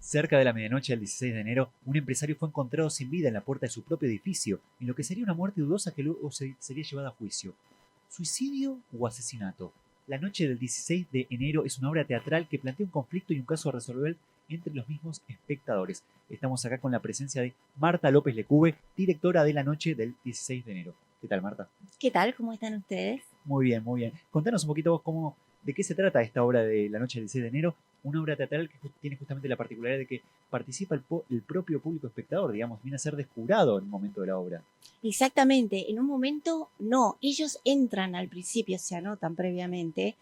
Cerca de la medianoche del 16 de enero, un empresario fue encontrado sin vida en la puerta de su propio edificio, en lo que sería una muerte dudosa que luego sería llevada a juicio. ¿Suicidio o asesinato? La noche del 16 de enero es una obra teatral que plantea un conflicto y un caso a resolver entre los mismos espectadores. Estamos acá con la presencia de Marta López Lecube, directora de La Noche del 16 de enero. ¿Qué tal, Marta? ¿Qué tal? ¿Cómo están ustedes? Muy bien, muy bien. Contanos un poquito vos de qué se trata esta obra de La Noche del 16 de enero, una obra teatral que tiene justamente la particularidad de que participa el propio público espectador, digamos, viene a ser desjurado en un momento de la obra. Exactamente, en un momento no, ellos entran al principio, se anotan previamente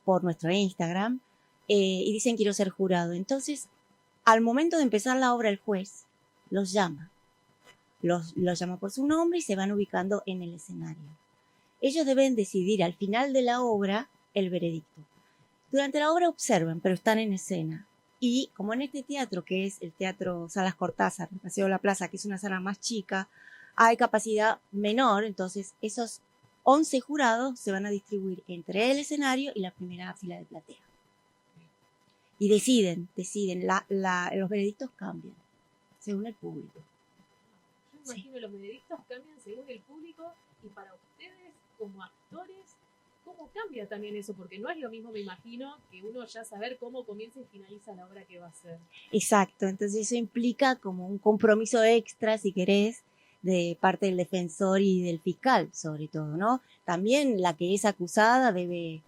por nuestro Instagram y dicen quiero ser jurado. Entonces, al momento de empezar la obra, el juez los llama, los llama por su nombre y se van ubicando en el escenario. Ellos deben decidir al final de la obra el veredicto. Durante la obra observan, pero están en escena. Y como en este teatro, que es el Teatro Salas Cortázar, el Paseo de la Plaza, que es una sala más chica, hay capacidad menor, entonces esos 11 jurados se van a distribuir entre el escenario y la primera fila de platea. Y deciden, los veredictos cambian según el público. Yo imagino los veredictos cambian según el público y para ustedes como actores, ¿cómo cambia también eso? Porque no es lo mismo, me imagino, que uno ya saber cómo comienza y finaliza la obra que va a hacer. Exacto, entonces eso implica como un compromiso extra, si querés, de parte del defensor y del fiscal, sobre todo, ¿no? También la que es acusada debe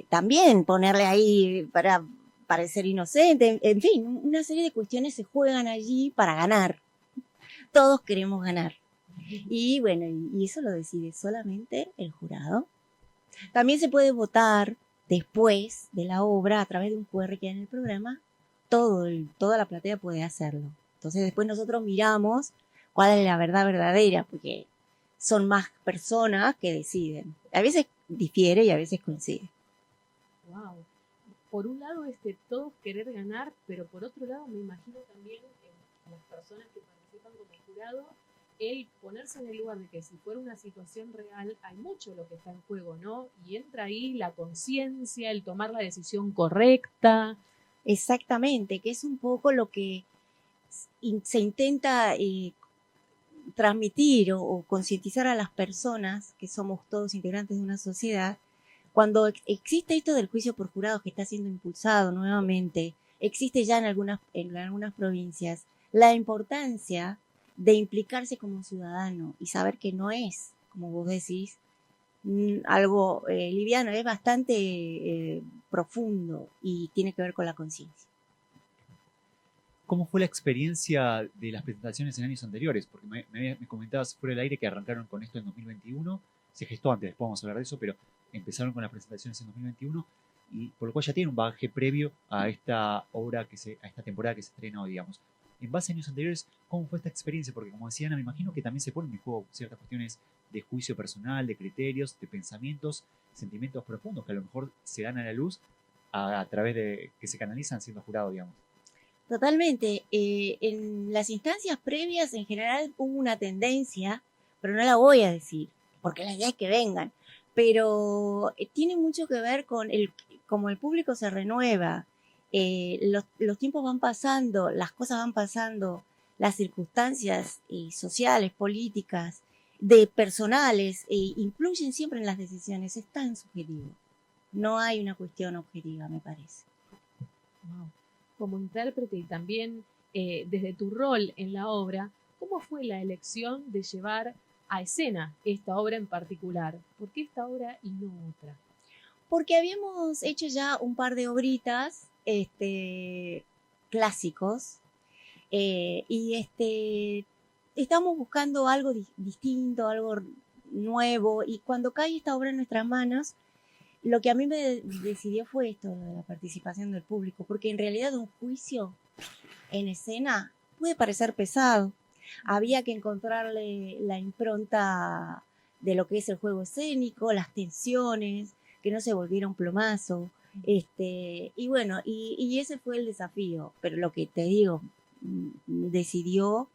también ponerle ahí para parecer inocente, en fin, una serie de cuestiones se juegan allí para ganar. Todos queremos ganar. Y bueno, y eso lo decide solamente el jurado. También se puede votar después de la obra a través de un QR que hay en el programa. Toda la platea puede hacerlo. Entonces después nosotros miramos cuál es la verdad verdadera, porque son más personas que deciden. A veces difiere y a veces coincide. Wow. Por un lado todos querer ganar, pero por otro lado me imagino también en las personas que participan como jurado, el ponerse en el lugar de que si fuera una situación real, hay mucho lo que está en juego, ¿no? Y entra ahí la conciencia, el tomar la decisión correcta. Exactamente, que es un poco lo que se intenta transmitir o concientizar a las personas, que somos todos integrantes de una sociedad, cuando existe esto del juicio por jurados que está siendo impulsado nuevamente, existe ya en algunas provincias, la importancia de implicarse como ciudadano y saber que no es, como vos decís, algo liviano, es bastante profundo y tiene que ver con la conciencia. ¿Cómo fue la experiencia de las presentaciones en años anteriores? Porque me comentabas fuera del aire que arrancaron con esto en 2021, se gestó antes, después vamos a hablar de eso, pero empezaron con las presentaciones en 2021 y por lo cual ya tiene un bagaje previo a esta obra, a esta temporada que se estrenó, digamos. En base a años anteriores, ¿cómo fue esta experiencia? Porque como decía Ana, me imagino que también se ponen en juego ciertas cuestiones de juicio personal, de criterios, de pensamientos, sentimientos profundos que a lo mejor se dan a la luz a través de que se canalizan siendo jurado, digamos. Totalmente. En las instancias previas, en general, hubo una tendencia, pero no la voy a decir, porque la idea es que vengan. Pero tiene mucho que ver con como el público se renueva, los tiempos van pasando, las cosas van pasando, las circunstancias sociales, políticas, de personales, influyen siempre en las decisiones. Es tan subjetivo. No hay una cuestión objetiva, me parece. Wow. Como intérprete y también desde tu rol en la obra, ¿cómo fue la elección de llevar a escena esta obra en particular? ¿Por qué esta obra y no otra? Porque habíamos hecho ya un par de obritas clásicos y estamos buscando algo distinto, algo nuevo, y cuando cae esta obra en nuestras manos, lo que a mí me decidió fue esto, la participación del público, porque en realidad un juicio en escena puede parecer pesado. Había que encontrarle la impronta de lo que es el juego escénico, las tensiones, que no se volviera un plomazo. Y bueno, y ese fue el desafío. Pero lo que te digo, decidió,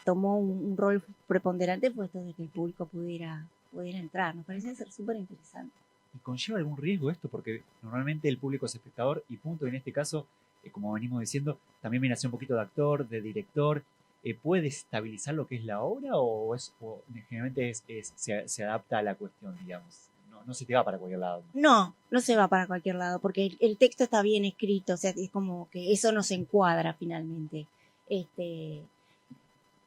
tomó un rol preponderante, fue esto de que el público pudiera entrar. Nos parece ser súper interesante. ¿Y conlleva algún riesgo esto? Porque normalmente el público es espectador y punto, y en este caso como venimos diciendo, también viene a ser un poquito de actor, de director. ¿Puede estabilizar lo que es la obra o generalmente se adapta a la cuestión, digamos? No se te va para cualquier lado. No, no se va para cualquier lado, porque el texto está bien escrito, o sea, es como que eso nos encuadra finalmente.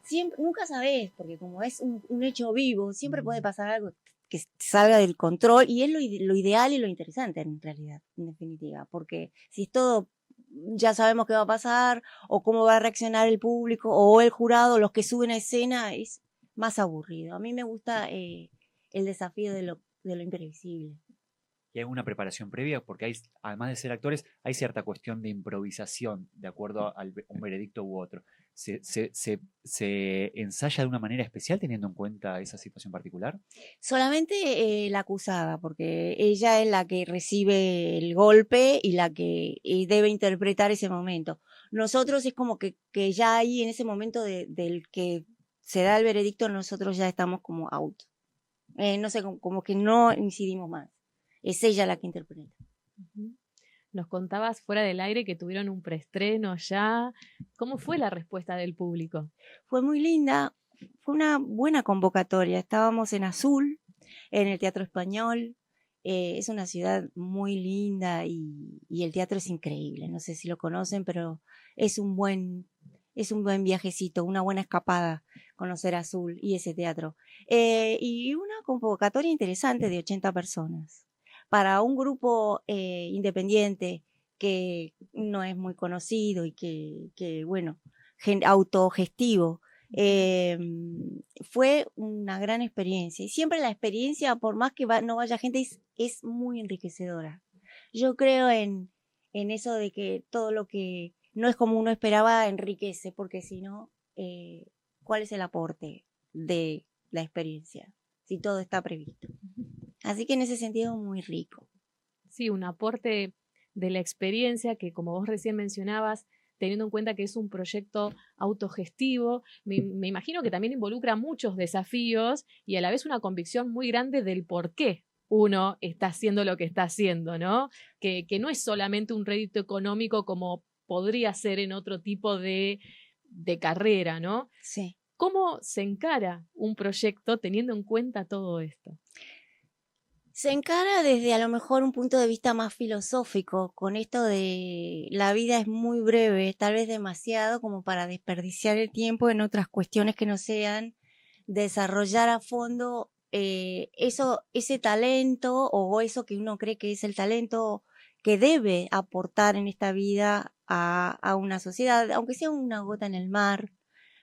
Siempre, nunca sabés, porque como es un hecho vivo, siempre puede pasar algo que salga del control, y es lo ideal y lo interesante en realidad, en definitiva, porque si es todo, ya sabemos qué va a pasar, o cómo va a reaccionar el público, o el jurado, los que suben a escena, es más aburrido. A mí me gusta el desafío de lo imprevisible. ¿Y hay alguna preparación previa? Porque además de ser actores, hay cierta cuestión de improvisación de acuerdo a un veredicto u otro. ¿Se ensaya de una manera especial teniendo en cuenta esa situación particular? Solamente la acusada, porque ella es la que recibe el golpe y la que debe interpretar ese momento. Nosotros es como que ya ahí en ese momento del que se da el veredicto, nosotros ya estamos como out. No sé, como que no incidimos más. Es ella la que interpreta. Ujú. Nos contabas fuera del aire que tuvieron un preestreno ya. ¿Cómo fue la respuesta del público? Fue muy linda, fue una buena convocatoria. Estábamos en Azul, en el Teatro Español. Es una ciudad muy linda y el teatro es increíble. No sé si lo conocen, pero es un buen viajecito, una buena escapada conocer Azul y ese teatro. Y una convocatoria interesante de 80 personas para un grupo independiente que no es muy conocido y que bueno, autogestivo. Fue una gran experiencia. Y siempre la experiencia, por más que no vaya gente, es muy enriquecedora. Yo creo en eso de que todo lo que no es como uno esperaba enriquece, porque si no, ¿cuál es el aporte de la experiencia? Si todo está previsto. Así que en ese sentido, muy rico. Sí, un aporte de la experiencia que, como vos recién mencionabas, teniendo en cuenta que es un proyecto autogestivo, me imagino que también involucra muchos desafíos y a la vez una convicción muy grande del por qué uno está haciendo lo que está haciendo, ¿no? Que no es solamente un rédito económico como podría ser en otro tipo de carrera, ¿no? Sí. ¿Cómo se encara un proyecto teniendo en cuenta todo esto? Se encara desde a lo mejor un punto de vista más filosófico, con esto de la vida es muy breve, tal vez demasiado como para desperdiciar el tiempo en otras cuestiones que no sean desarrollar a fondo ese talento o eso que uno cree que es el talento que debe aportar en esta vida a una sociedad, aunque sea una gota en el mar,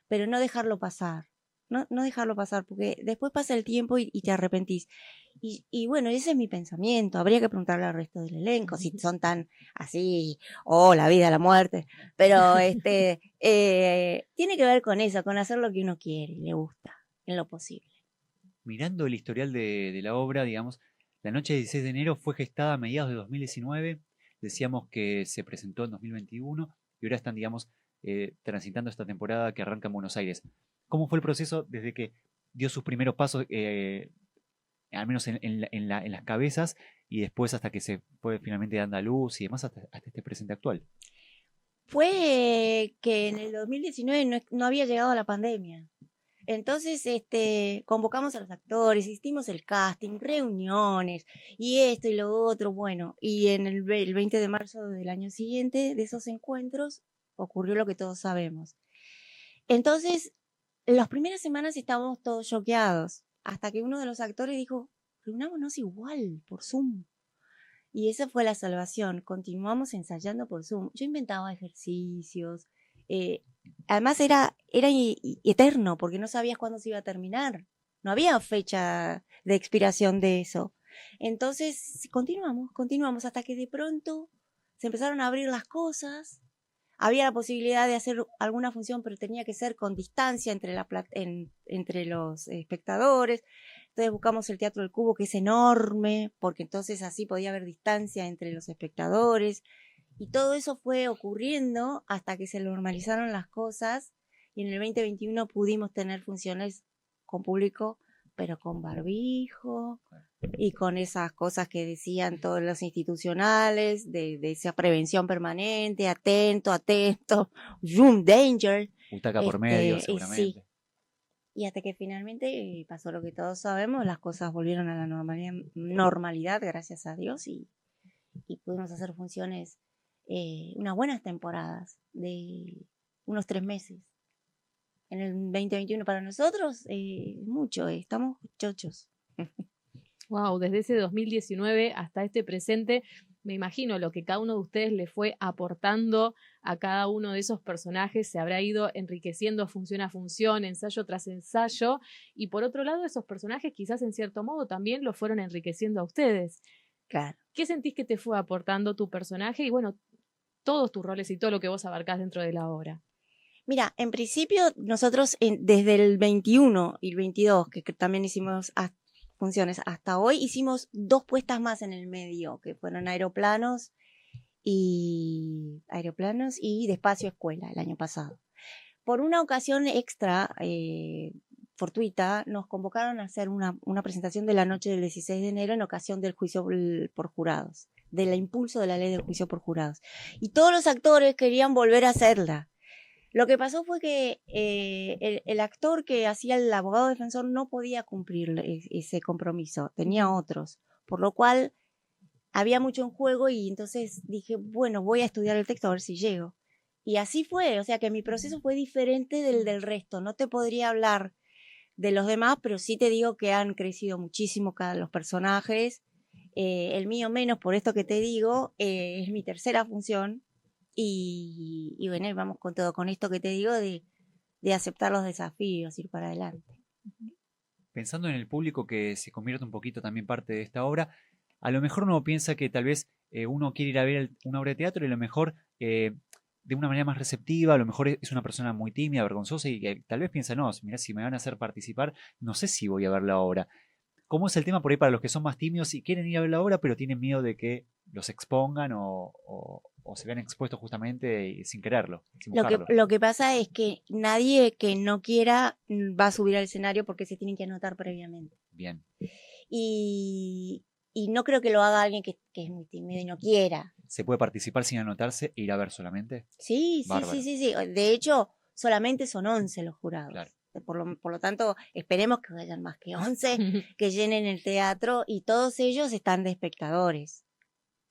pero no dejarlo pasar. No dejarlo pasar, porque después pasa el tiempo y te arrepentís. Y bueno, ese es mi pensamiento. Habría que preguntarle al resto del elenco si son tan así, la vida, la muerte. Pero tiene que ver con eso, con hacer lo que uno quiere y le gusta, en lo posible. Mirando el historial de la obra, digamos, la noche del 16 de enero fue gestada a mediados de 2019. Decíamos que se presentó en 2021 y ahora están, digamos, transitando esta temporada que arranca en Buenos Aires. ¿Cómo fue el proceso desde que dio sus primeros pasos, al menos en las cabezas, y después hasta que se fue finalmente dando a luz y demás, hasta este presente actual? Fue que en el 2019 no había llegado la pandemia. Entonces, convocamos a los actores, hicimos el casting, reuniones, y esto y lo otro, bueno, y en el 20 de marzo del año siguiente, de esos encuentros, ocurrió lo que todos sabemos. Entonces, las primeras semanas estábamos todos choqueados, hasta que uno de los actores dijo, reunámonos igual, por Zoom. Y esa fue la salvación. Continuamos ensayando por Zoom. Yo inventaba ejercicios. eh, Además era eterno porque no sabías cuándo se iba a terminar. No había fecha de expiración de eso. Entonces continuamos hasta que de pronto se empezaron a abrir las cosas. Había la posibilidad de hacer alguna función, pero tenía que ser con distancia entre los espectadores. Entonces buscamos el Teatro del Cubo, que es enorme, porque entonces así podía haber distancia entre los espectadores. Y todo eso fue ocurriendo hasta que se normalizaron las cosas y en el 2021 pudimos tener funciones con público pero con barbijo y con esas cosas que decían todos los institucionales, de esa prevención permanente, atento, zoom danger. Butaca por medio, Sí. seguramente. Y hasta que finalmente pasó lo que todos sabemos, las cosas volvieron a la normalidad, gracias a Dios, y pudimos hacer funciones, unas buenas temporadas de unos 3 meses. En el 2021 para nosotros, mucho, estamos chochos. Wow, desde ese 2019 hasta este presente, me imagino lo que cada uno de ustedes le fue aportando a cada uno de esos personajes, se habrá ido enriqueciendo función a función, ensayo tras ensayo, y por otro lado esos personajes quizás en cierto modo también lo fueron enriqueciendo a ustedes. Claro. ¿Qué sentís que te fue aportando tu personaje y bueno, todos tus roles y todo lo que vos abarcás dentro de la obra? Mira, en principio nosotros desde el 21 y el 22, que también hicimos funciones hasta hoy, hicimos 2 puestas más en el medio, que fueron aeroplanos y de Espacio Escuela el año pasado. Por una ocasión extra, fortuita, nos convocaron a hacer una presentación de la noche del 16 de enero en ocasión del juicio por jurados, del impulso de la ley del juicio por jurados. Y todos los actores querían volver a hacerla. Lo que pasó fue que el actor que hacía el abogado defensor no podía cumplir ese compromiso, tenía otros, por lo cual había mucho en juego y entonces dije, bueno, voy a estudiar el texto a ver si llego. Y así fue, o sea que mi proceso fue diferente del resto. No te podría hablar de los demás, pero sí te digo que han crecido muchísimo cada los personajes. El mío menos, por esto que te digo, es mi tercera función. Y bueno, vamos con todo, con esto que te digo de aceptar los desafíos, ir para adelante. Pensando en el público que se convierte un poquito también parte de esta obra, a lo mejor uno piensa que tal vez uno quiere ir a ver una obra de teatro y a lo mejor de una manera más receptiva, a lo mejor es una persona muy tímida, vergonzosa y que tal vez piensa, no, mira, si me van a hacer participar, no sé si voy a ver la obra. ¿Cómo es el tema por ahí para los que son más tímidos y quieren ir a ver la obra, pero tienen miedo de que los expongan o se vean expuestos justamente sin quererlo? Sin lo que pasa es que nadie que no quiera va a subir al escenario porque se tienen que anotar previamente. Bien. Y no creo que lo haga alguien que es muy tímido y no quiera. ¿Se puede participar sin anotarse e ir a ver solamente? Sí. De hecho, solamente son 11 los jurados. Claro. Por lo tanto, esperemos que vayan más que 11, que llenen el teatro y todos ellos están de espectadores.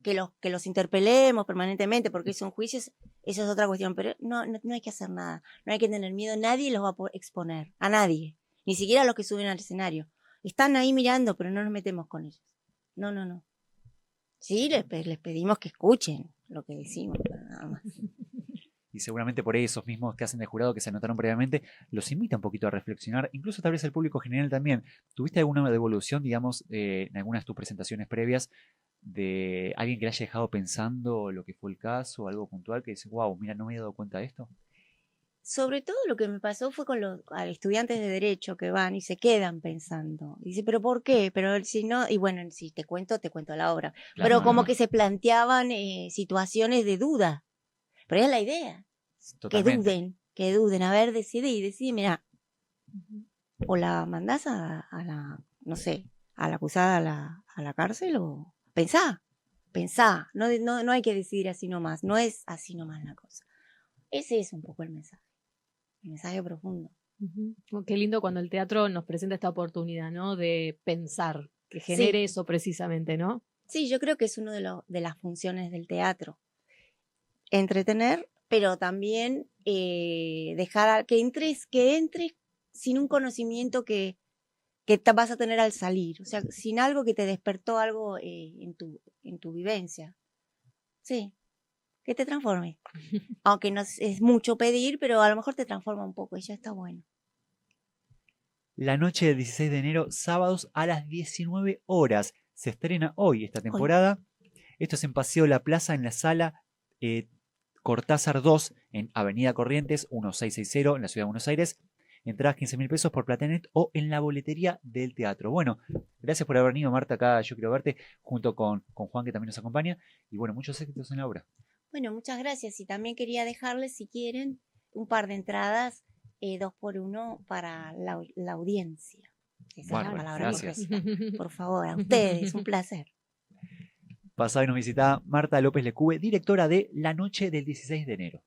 Que los interpelemos permanentemente porque son juicios, eso es otra cuestión, pero no hay que hacer nada, no hay que tener miedo, nadie los va a poder exponer, a nadie, ni siquiera a los que suben al escenario. Están ahí mirando, pero no nos metemos con ellos. No. Sí, les pedimos que escuchen lo que decimos, pero nada más. Y seguramente por ahí esos mismos que hacen de jurado que se anotaron previamente, los invita un poquito a reflexionar, incluso tal vez el público general también. ¿Tuviste alguna devolución, digamos, en algunas de tus presentaciones previas de alguien que le haya dejado pensando lo que fue el caso, algo puntual que dice, wow, mira, no me he dado cuenta de esto? Sobre todo lo que me pasó fue con los estudiantes de Derecho que van y se quedan pensando. Y dice, ¿pero por qué? Pero si no, y bueno, si te cuento la obra. Claro, Pero como que se planteaban situaciones de duda. Pero es la idea. Totalmente. Que duden. A ver, decide, mira, o la mandás a la, no sé, a la acusada a la cárcel o pensá. No hay que decidir así nomás. No es así nomás la cosa. Ese es un poco el mensaje profundo. Qué lindo cuando el teatro nos presenta esta oportunidad, ¿no? De pensar, que genere eso precisamente, ¿no? Sí, yo creo que es una de las funciones del teatro. Entretener, pero también dejar que entres sin un conocimiento que vas a tener al salir, o sea, sin algo que te despertó algo en tu vivencia. Sí, que te transforme. Aunque no es mucho pedir, pero a lo mejor te transforma un poco y ya está bueno. La noche del 16 de enero, sábados a las 19 horas. Se estrena hoy esta temporada. Esto es en Paseo La Plaza, en la sala Cortázar 2, en Avenida Corrientes 1660, en la ciudad de Buenos Aires. Entradas 15.000 pesos por Platenet o en la boletería del teatro. Bueno, gracias por haber venido, Marta, acá Yo Quiero Verte, junto con Juan, que también nos acompaña. Y bueno, muchos éxitos en la obra. Bueno, muchas gracias. Y también quería dejarles, si quieren, un par de entradas 2x1 para la audiencia. Esa es Bárbaro, la palabra gracias. correcta. Por favor, a ustedes, un placer. Pasaba y nos visitaba Marta López Lecube, directora de La Noche del 16 de enero.